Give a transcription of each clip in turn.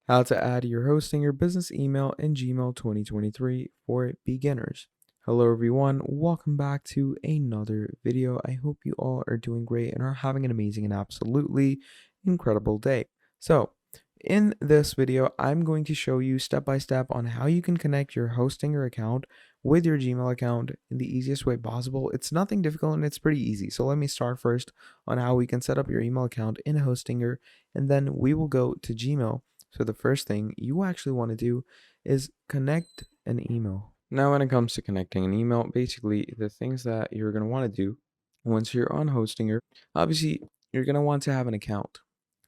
How to add your hosting your business email in Gmail 2023 for beginners. Hello everyone, welcome back to another video. I hope you all are doing great and are having an amazing and absolutely incredible day. So, in this video, I'm going to show you step by step on how you can connect your Hostinger account with your Gmail account in the easiest way possible. It's nothing difficult and it's pretty easy. So let me start first on how we can set up your email account in Hostinger, and then we will go to Gmail. So the first thing you actually want to do is connect an email. Now, when it comes to connecting an email, basically the things that you're going to want to do once you're on Hostinger, obviously you're going to want to have an account.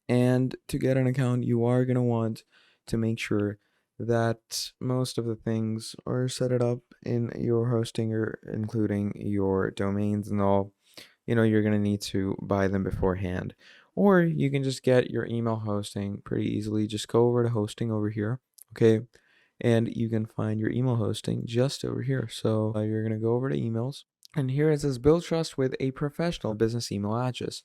And to get an account, you are going to want to make sure that most of the things are set it up in your Hostinger, including your domains and all. You're going to need to buy them beforehand. Or you can just get your email hosting pretty easily. Just go over to hosting over here, okay? And you can find your email hosting just over here. So you're going to go over to emails. And here it says build trust with a professional business email address.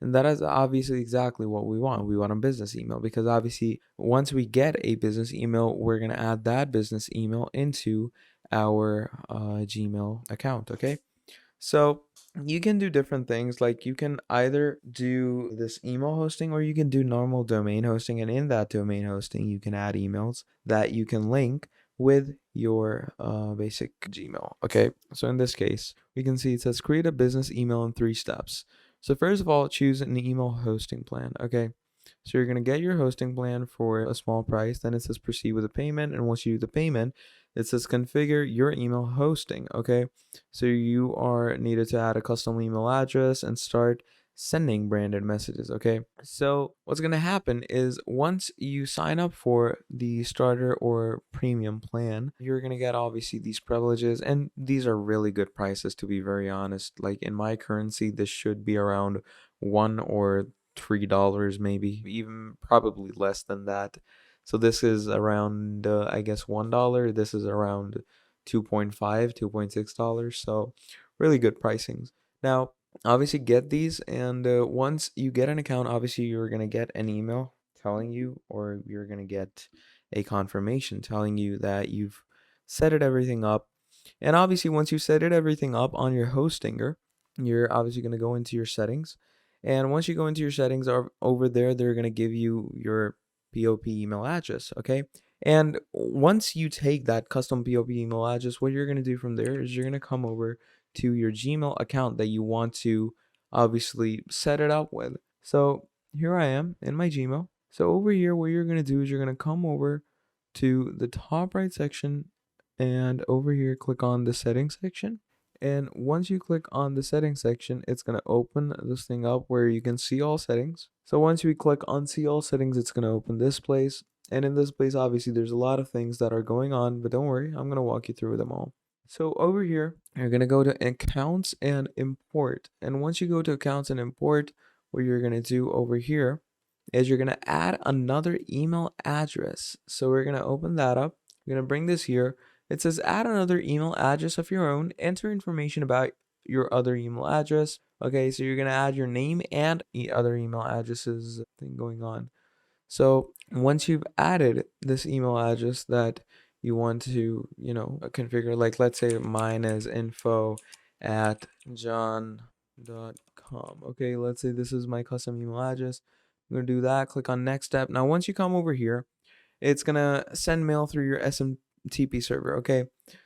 And that is obviously exactly what we want. We want a business email because obviously once we get a business email, we're going to add that business email into our Gmail account, okay? So you can do different things. Like you can either do this email hosting or you can do normal domain hosting. And in that domain hosting, you can add emails that you can link with your basic Gmail. Okay. So in this case, we can see it says create a business email in 3 steps. So first of all, choose an email hosting plan. Okay. So you're going to get your hosting plan for a small price. Then it says proceed with the payment. And once you do the payment, it says configure your email hosting. Okay. So you are needed to add a custom email address and start sending branded messages. Okay. So what's going to happen is once you sign up for the starter or premium plan, you're going to get obviously these privileges, and these are really good prices, to be very honest. Like in my currency, this should be around $1 or $3, maybe even probably less than that. So this is around, I guess, $1. This is around 2.5, $2.6. So really good pricings. Now, obviously get these, and once you get an account, obviously you're going to get an email telling you, or you're going to get a confirmation telling you that you've set it everything up. And obviously once you set it everything up on your Hostinger, you're obviously going to go into your settings. And once you go into your settings over there, they're going to give you your POP email address, okay? And once you take that custom POP email address, what you're going to do from there is you're going to come over to your Gmail account that you want to obviously set it up with. So here I am in my Gmail. So over here, what you're going to do is you're going to come over to the top right section, and over here, click on the settings section. And once you click on the settings section, it's going to open this thing up where you can see all settings. So once we click on see all settings, it's going to open this place. And in this place, obviously, there's a lot of things that are going on, but don't worry, I'm going to walk you through them all. So over here, you're going to go to accounts and import. And once you go to accounts and import, what you're going to do over here is you're going to add another email address. So we're going to open that up. You're going to bring this here. It says add another email address of your own. Enter information about your other email address. Okay, so you're going to add your name and other email addresses thing going on. So once you've added this email address that you want to, configure, like let's say mine is info@john.com. Okay, let's say this is my custom email address. I'm going to do that. Click on next step. Now, once you come over here, it's going to send mail through your SMTP server. Okay.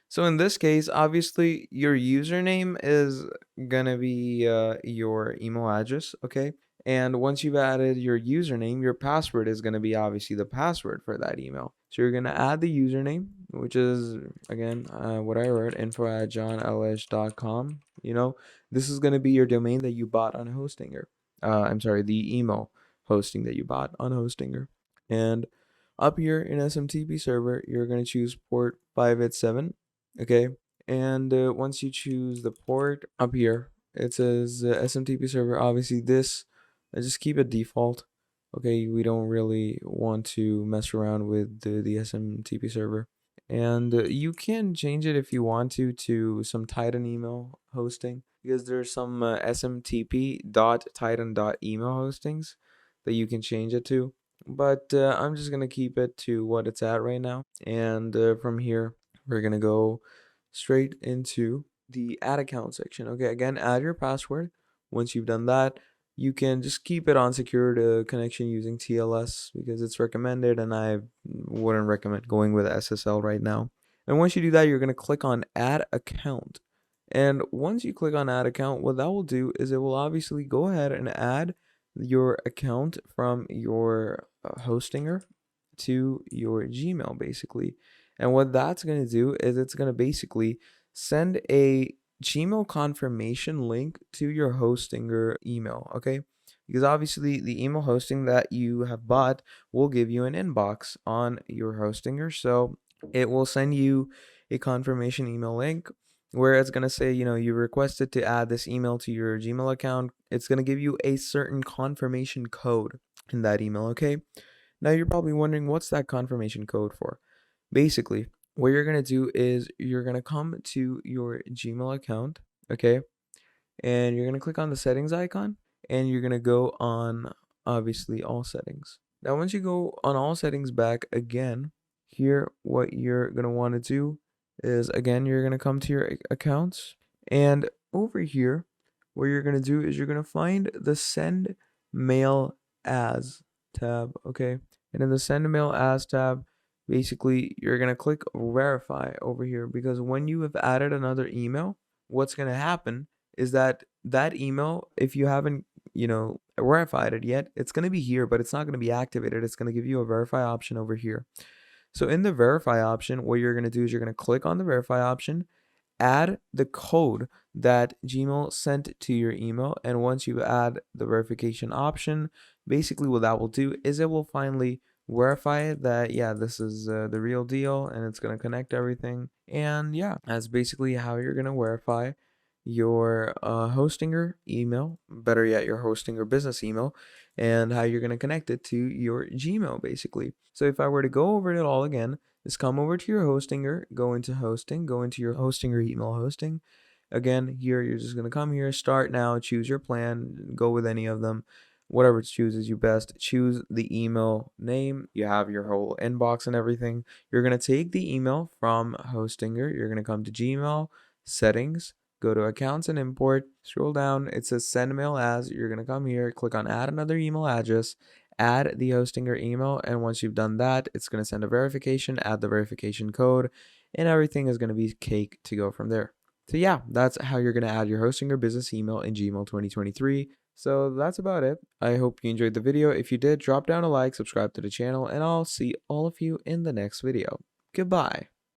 So in this case, obviously your username is going to be your email address. Okay. And once you've added your username, your password is going to be obviously the password for that email. So you're going to add the username, which is, again, what I wrote, info@johnlh.com. This is going to be your domain that you bought on Hostinger. I'm sorry, the email hosting that you bought on Hostinger. And up here in SMTP server, you're going to choose port 587. Okay. And once you choose the port up here, it says SMTP server. Obviously, this just keep it default. Okay, we don't really want to mess around with the SMTP server. And you can change it if you want to some Titan email hosting, because there's some smtp.titan.email hostings that you can change it to. but I'm just gonna keep it to what it's at right now. And from here, we're gonna go straight into the add account section. Okay, again, add your password. Once you've done that, you can just keep it on secured connection using TLS because it's recommended, and I wouldn't recommend going with SSL right now. And once you do that, you're gonna click on add account. And once you click on add account, what that will do is it will obviously go ahead and add your account from your hostinger to your Gmail basically. And what that's going to do is it's going to basically send a Gmail confirmation link to your hostinger email, okay? Because obviously the email hosting that you have bought will give you an inbox on your hostinger. So it will send you a confirmation email link where it's going to say, you requested to add this email to your Gmail account. It's going to give you a certain confirmation code in that email, okay? Now you're probably wondering, what's that confirmation code for? Basically, what you're going to do is you're going to come to your Gmail account, okay? And you're going to click on the settings icon and you're going to go on obviously all settings. Now, once you go on all settings back again, here, what you're going to want to do is again, you're going to come to your accounts, and over here, what you're going to do is you're going to find the send mail as tab, okay? And in the send mail as tab, basically, you're going to click verify over here because when you have added another email, what's going to happen is that that email, if you haven't, verified it yet, it's going to be here, but it's not going to be activated. It's going to give you a verify option over here. So in the verify option, what you're going to do is you're going to click on the verify option, add the code that Gmail sent to your email. And once you add the verification option, basically what that will do is it will finally verify that, yeah, this is the real deal, and it's going to connect everything. And yeah, that's basically how you're going to verify your hostinger email, better yet, your hostinger business email, and how you're going to connect it to your Gmail, basically. So if I were to go over it all again, just come over to your hostinger, go into hosting, go into your hostinger email hosting. Again, here you're just going to come here, start now, choose your plan, go with any of them, whatever chooses you best. Choose the email name. You have your whole inbox and everything. You're going to take the email from hostinger. You're going to come to Gmail, settings, go to accounts and import, scroll down. It says send mail as. You're going to come here, click on add another email address, add the hostinger email, and once you've done that, it's going to send a verification, add the verification code, and everything is going to be cake to go from there. So yeah, that's how you're going to add your hostinger business email in Gmail 2023. So that's about it. I hope you enjoyed the video. If you did, drop down a like, subscribe to the channel, and I'll see all of you in the next video. Goodbye.